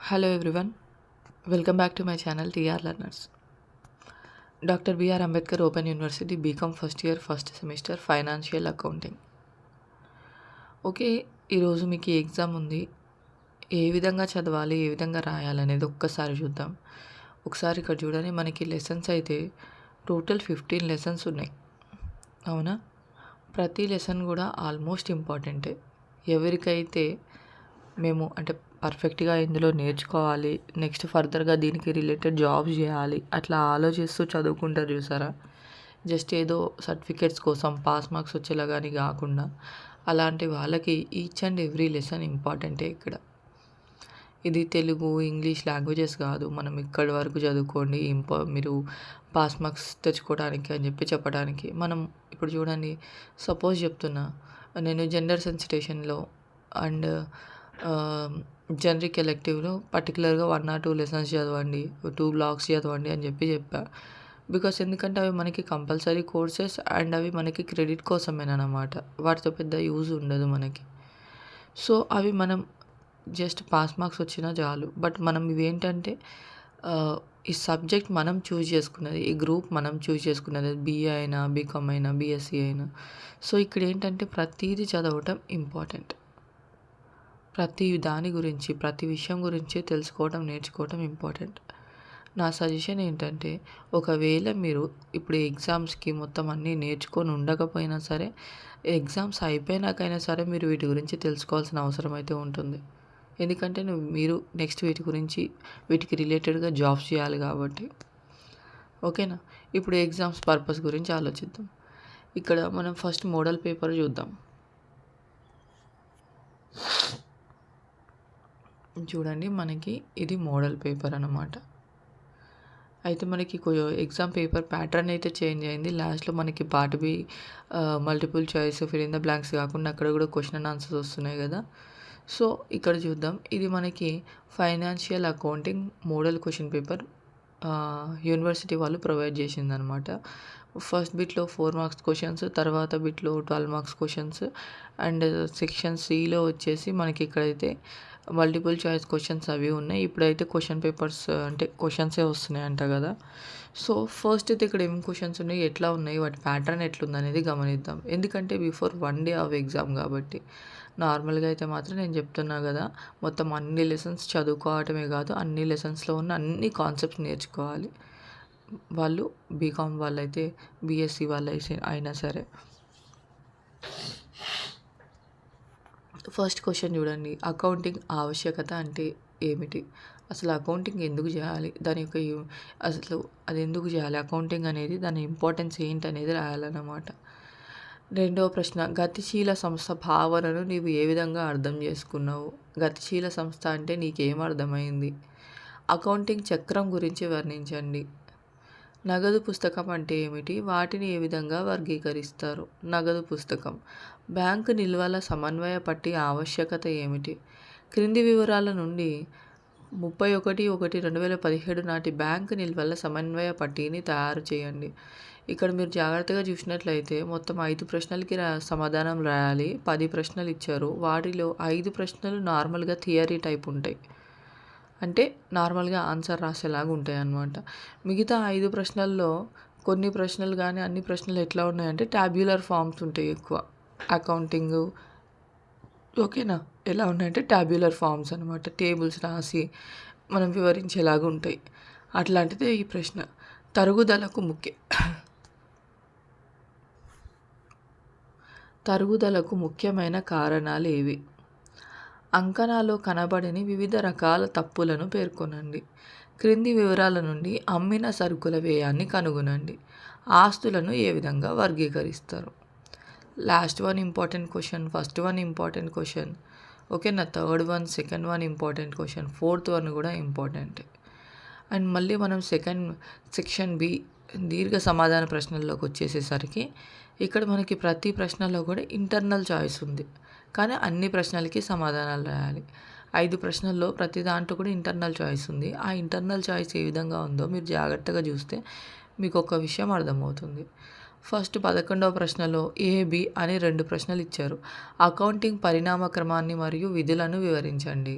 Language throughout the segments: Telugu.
Hello everyone, welcome back to my channel TR Learners. Dr. B.R. Ambedkar Open University BCom first year first semester Financial Accounting. Okay, ఈరోజు మీకు ఈ ఎగ్జామ్ ఉంది. ఏ విధంగా చదవాలి, ఏ విధంగా రాయాలి అనేది ఒక్కసారి చూద్దాం. ఒకసారి ఇక్కడ చూడండి, మనకి లెసన్స్ అయితే టోటల్ 15 లెసన్స్ ఉన్నాయి. అవునా? ప్రతి లెసన్ కూడా ఆల్మోస్ట్ ఇంపార్టెంటే. ఎవరికైతే మేము అంటే పర్ఫెక్ట్గా ఇందులో నేర్చుకోవాలి, నెక్స్ట్ ఫర్దర్గా దీనికి రిలేటెడ్ జాబ్స్ చేయాలి అట్లా ఆలోచిస్తూ చదువుకుంటారు చూసారా, జస్ట్ ఏదో సర్టిఫికేట్స్ కోసం పాస్ మార్క్స్ వచ్చేలా కానీ కాకుండా అలాంటి వాళ్ళకి ఈచ్ అండ్ ఎవ్రీ లెసన్ ఇంపార్టెంటే. ఇక్కడ ఇది తెలుగు ఇంగ్లీష్ లాంగ్వేజెస్ కాదు, మనం ఇక్కడి వరకు చదువుకోండి మీరు పాస్ మార్క్స్ తెచ్చుకోవడానికి అని చెప్పడానికి. మనం ఇప్పుడు చూడండి, సపోజ్ చెప్తున్నా నేను జెండర్ సెన్సిటేషన్లో అండ్ జనరిక్ ఎలెక్టివ్లో పర్టికులర్గా 1 or 2 లెసన్స్ చదవండి, 2 బ్లాక్స్ చదవండి అని చెప్పా. బికాస్ ఎందుకంటే అవి మనకి కంపల్సరీ కోర్సెస్ అండ్ అవి మనకి క్రెడిట్ కోసమేనమాట, వాటితో పెద్ద యూజ్ ఉండదు మనకి. సో అవి మనం జస్ట్ పాస్ మార్క్స్ వచ్చినా చాలు. బట్ మనం ఇవేంటంటే ఈ సబ్జెక్ట్ మనం చూస్ చేసుకున్నది, ఈ గ్రూప్ మనం చూస్ చేసుకున్నది, బీఏ అయినా బీకామ్ అయినా బీఎస్సీ అయినా. సో ఇక్కడ ఏంటంటే ప్రతిదీ చదవటం ఇంపార్టెంట్. ప్రతి దాని గురించి ప్రతి విషయం గురించి తెలుసుకోవడం నేర్చుకోవడం ఇంపార్టెంట్. నా సజెషన్ ఏంటంటే, ఒకవేళ మీరు ఇప్పుడు ఎగ్జామ్స్కి మొత్తం అన్నీ నేర్చుకొని ఉండకపోయినా సరే, ఎగ్జామ్స్ అయిపోయినాకైనా సరే మీరు వీటి గురించి తెలుసుకోవాల్సిన అవసరం అయితే ఉంటుంది. ఎందుకంటే మీరు నెక్స్ట్ వీటికి రిలేటెడ్గా జాబ్స్ చేయాలి కాబట్టి. ఓకేనా? ఇప్పుడు ఎగ్జామ్స్ పర్పస్ గురించి ఆలోచిద్దాం. ఇక్కడ మనం ఫస్ట్ మోడల్ పేపర్ చూద్దాం. చూడండి, మనకి ఇది మోడల్ పేపర్ అన్నమాట. అయితే మనకి ఎగ్జామ్ పేపర్ ప్యాటర్న్ అయితే చేంజ్ అయింది. లాస్ట్లో మనకి part be multiple choice fill in the blanks కాకుండా అక్కడ కూడా క్వశ్చన్ అండ్ ఆన్సర్స్ వస్తున్నాయి కదా. సో ఇక్కడ చూద్దాం, ఇది మనకి financial accounting model question paper university వాళ్ళు ప్రొవైడ్ చేసిందనమాట. ఫస్ట్ బిట్లో 4 మార్క్స్ క్వశ్చన్స్, తర్వాత బిట్లో 12 మార్క్స్ క్వశ్చన్స్ అండ్ సెక్షన్ సిలో వచ్చేసి మనకి ఇక్కడైతే మల్టిపుల్ చాయిస్ క్వశ్చన్స్ అవి ఉన్నాయి. ఇప్పుడైతే క్వశ్చన్ పేపర్స్ అంటే క్వశ్చన్సే వస్తున్నాయంట కదా. సో ఫస్ట్ అయితే ఇక్కడ ఏం క్వశ్చన్స్ ఉన్నాయి, ఎట్లా ఉన్నాయి, వాటి ప్యాటర్న్ ఎట్లుంది అనేది గమనిద్దాం. ఎందుకంటే బిఫోర్ 1 day ఆఫ్ ఎగ్జామ్ కాబట్టి. నార్మల్గా అయితే మాత్రం నేను చెప్తున్నా కదా, మొత్తం అన్ని లెసన్స్ చదువుకోవటమే కాదు, అన్ని లెసన్స్లో ఉన్న అన్ని కాన్సెప్ట్స్ నేర్చుకోవాలి. వాళ్ళు బీకామ్ వాళ్ళైతే బీఎస్సీ వాళ్ళైతే అయినా సరే. ఫస్ట్ క్వశ్చన్ చూడండి, అకౌంటింగ్ ఆవశ్యకత అంటే ఏమిటి? అసలు అకౌంటింగ్ ఎందుకు చేయాలి, దాని యొక్క అసలు అది ఎందుకు చేయాలి, అకౌంటింగ్ అనేది దాని ఇంపార్టెన్స్ ఏంటి అనేది రాయాలన్నమాట. రెండవ ప్రశ్న, గతిశీల సంస్థ భావనను నీవు ఏ విధంగా అర్థం చేసుకున్నావు? గతిశీల సంస్థ అంటే నీకేం అర్థమైంది? అకౌంటింగ్ చక్రం గురించి వర్ణించండి. నగదు పుస్తకం అంటే ఏమిటి, వాటిని ఏ విధంగా వర్గీకరిస్తారు? నగదు పుస్తకం. బ్యాంకు నిల్వల సమన్వయ పట్టి ఆవశ్యకత ఏమిటి? క్రింది వివరాల నుండి 31/1/2017 నాటి బ్యాంకు నిల్వల సమన్వయ పట్టీని తయారు చేయండి. ఇక్కడ మీరు జాగ్రత్తగా చూసినట్లయితే మొత్తం 5 ప్రశ్నలకి సమాధానం రాయాలి. 10 ప్రశ్నలు ఇచ్చారు. వాటిలో 5 ప్రశ్నలు నార్మల్గా థియరీ టైప్ ఉంటాయి, అంటే నార్మల్గా ఆన్సర్ రాసేలాగా ఉంటాయి అన్నమాట. మిగతా 5 ప్రశ్నల్లో కొన్ని ప్రశ్నలు కానీ అన్ని ప్రశ్నలు ఎట్లా ఉన్నాయంటే ట్యాబ్యులర్ ఫామ్స్ ఉంటాయి ఎక్కువ. అకౌంటింగ్ ఓకేనా, ఎలా ఉన్నాయంటే ట్యాబ్యులర్ ఫామ్స్ అనమాట, టేబుల్స్ రాసి మనం వివరించేలాగా ఉంటాయి. అట్లాంటిదే ఈ ప్రశ్న. తరుగుదలకు ముఖ్యమైన కారణాలు ఏవి? అంకణాలో కనబడని వివిధ రకాల తప్పులను పేర్కొనండి. క్రింది వివరాల నుండి అమ్మిన సరుకుల వ్యయాన్ని కనుగొనండి. ఆస్తులను ఏ విధంగా వర్గీకరిస్తారు? Last one important question, first one important question, ఓకేనా. Third one, second one important question, fourth one కూడా ఇంపార్టెంట్. అండ్ మళ్ళీ మనం సెక్షన్ బి దీర్ఘ సమాధాన ప్రశ్నల్లోకి వచ్చేసేసరికి ఇక్కడ మనకి ప్రతి ప్రశ్నలో కూడా ఇంటర్నల్ చాయిస్ ఉంది, కానీ అన్ని ప్రశ్నలకి సమాధానాలు రాయాలి. 5 ప్రశ్నల్లో ప్రతి దాంట్లో కూడా ఇంటర్నల్ చాయిస్ ఉంది. ఆ ఇంటర్నల్ చాయిస్ ఏ విధంగా ఉందో మీరు జాగ్రత్తగా చూస్తే మీకు ఒక విషయం అర్థమవుతుంది. ఫస్ట్ 11వ ప్రశ్నలో ఏ, బి అని 2 ప్రశ్నలు ఇచ్చారు. అకౌంటింగ్ పరిణామ క్రమాన్ని మరియు విధులను వివరించండి.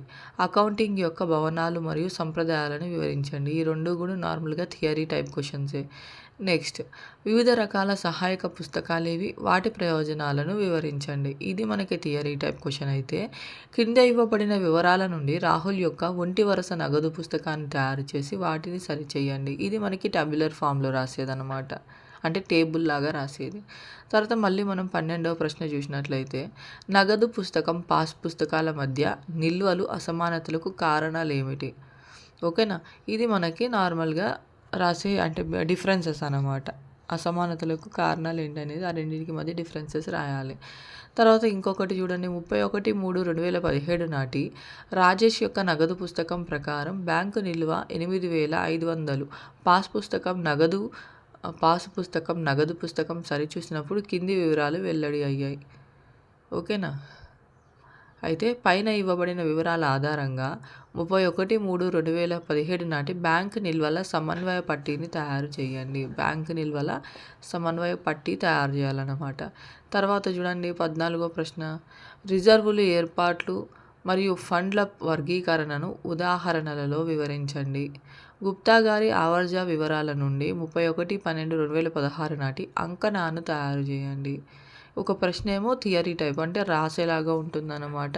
అకౌంటింగ్ యొక్క భవనాలు మరియు సంప్రదాయాలను వివరించండి. ఈ 2 కూడా నార్మల్‌గా థియరీ టైప్ క్వెషన్సే. నెక్స్ట్ వివిధ రకాల సహాయక పుస్తకాలేవి, వాటి ప్రయోజనాలను వివరించండి. ఇది మనకి థియరీ టైప్ క్వెషన్ అయితే, కింద ఇవ్వబడిన వివరాల నుండి రాహుల్ యొక్క ఒంటి వరుస నగదు పుస్తకాన్ని తయారు చేసి వాటిని సరిచేయండి. ఇది మనకి టబ్యులర్ ఫామ్‌లో రాసేదనమాట. అంటే టేబుల్ లాగా రాసేది. తర్వాత మళ్ళీ మనం 12వ ప్రశ్న చూసినట్లయితే, నగదు పుస్తకం, పాస్ పుస్తకాల మధ్య నిల్వలు అసమానతలకు కారణాలేమిటి? ఓకేనా. ఇది మనకి నార్మల్‌గా రాసే అంటే డిఫరెన్సెస్ అన్నమాట. అసమానతలకు కారణాలు ఏంటనేది ఆ రెండింటికి మధ్య డిఫరెన్సెస్ రాయాలి. తర్వాత ఇంకొకటి చూడండి, 31/3/2017 నాటి రాజేష్ యొక్క నగదు పుస్తకం ప్రకారం బ్యాంకు నిల్వ 8,500. పాస్ పుస్తకం నగదు పుస్తకం సరిచూసినప్పుడు కింది వివరాలు వెల్లడి అయ్యాయి. ఓకేనా. అయితే పైన ఇవ్వబడిన వివరాల ఆధారంగా 31/3/2017 నాటి బ్యాంక్ నిల్వల సమన్వయ పట్టీని తయారు చేయండి. బ్యాంక్ నిల్వల సమన్వయ పట్టీ తయారు చేయాలన్నమాట. తర్వాత చూడండి 14వ ప్రశ్న, రిజర్వులు ఏర్పాట్లు మరియు ఫండ్ల వర్గీకరణను ఉదాహరణలలో వివరించండి. గుప్తా గారి ఆవర్జా వివరాల నుండి 31/12/2016 నాటి అంకణాన్ని తయారు చేయండి. ఒక ప్రశ్న ఏమో థియరీ టైప్ అంటే రాసేలాగా ఉంటుందన్నమాట.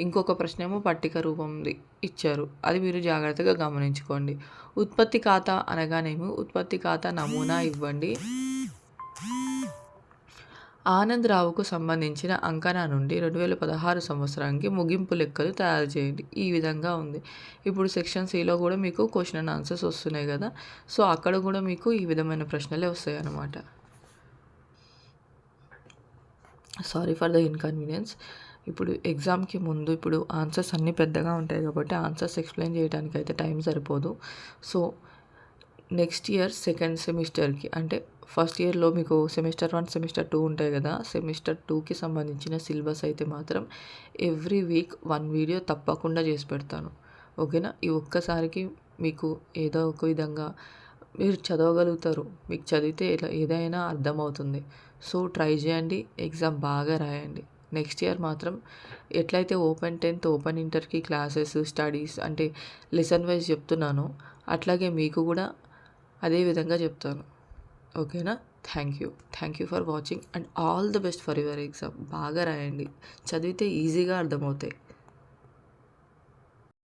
ఇంకొక ప్రశ్న ఏమో పట్టిక రూపంది ఇచ్చారు. అది మీరు జాగ్రత్తగా గమనించుకోండి. ఉత్పత్తి ఖాతా అనగానేమి, ఉత్పత్తి ఖాతా నమూనా ఇవ్వండి. ఆనంద్ రావుకు సంబంధించిన అంకణా నుండి 2016 సంవత్సరానికి ముగింపు లెక్కలు తయారు చేయండి. ఈ విధంగా ఉంది. ఇప్పుడు సెక్షన్ సిలో కూడా మీకు క్వశ్చన్ అండ్ ఆన్సర్స్ వస్తున్నాయి కదా. సో అక్కడ కూడా మీకు ఈ విధమైన ప్రశ్నలే వస్తాయి అన్నమాట. Sorry for the inconvenience. ఇప్పుడు ఎగ్జామ్కి ముందు ఇప్పుడు ఆన్సర్స్ అన్నీ పెద్దగా ఉంటాయి కాబట్టి ఆన్సర్స్ ఎక్స్ప్లెయిన్ చేయడానికి అయితే టైం సరిపోదు. సో నెక్స్ట్ ఇయర్ సెకండ్ సెమిస్టర్కి అంటే ఫస్ట్ ఇయర్లో మీకు సెమిస్టర్ 1, సెమిస్టర్ 2 ఉంటాయి కదా. సెమిస్టర్ 2కి సంబంధించిన సిలబస్ అయితే మాత్రం ఎవ్రీ వీక్ 1 వీడియో తప్పకుండా చేసి పెడతాను. ఓకేనా. ఈ ఒక్కసారికి మీకు ఏదో ఒక విధంగా మీరు చదవగలుగుతారు. మీకు చదివితే ఏదైనా అర్థమవుతుంది. సో ట్రై చేయండి, ఎగ్జామ్ బాగా రాయండి. నెక్స్ట్ ఇయర్ మాత్రం ఎట్లయితే ఓపెన్ 10th, ఓపెన్ ఇంటర్కి క్లాసెస్, స్టడీస్ అంటే లెసన్ వైజ్ చెప్తున్నానో అట్లాగే మీకు కూడా అదే విధంగా చెప్తాను. ఓకేనా. Thank you for watching and all the best for your exam. బాగా రాయండి, చదివితే ఈజీగా అర్థమవుతాయి.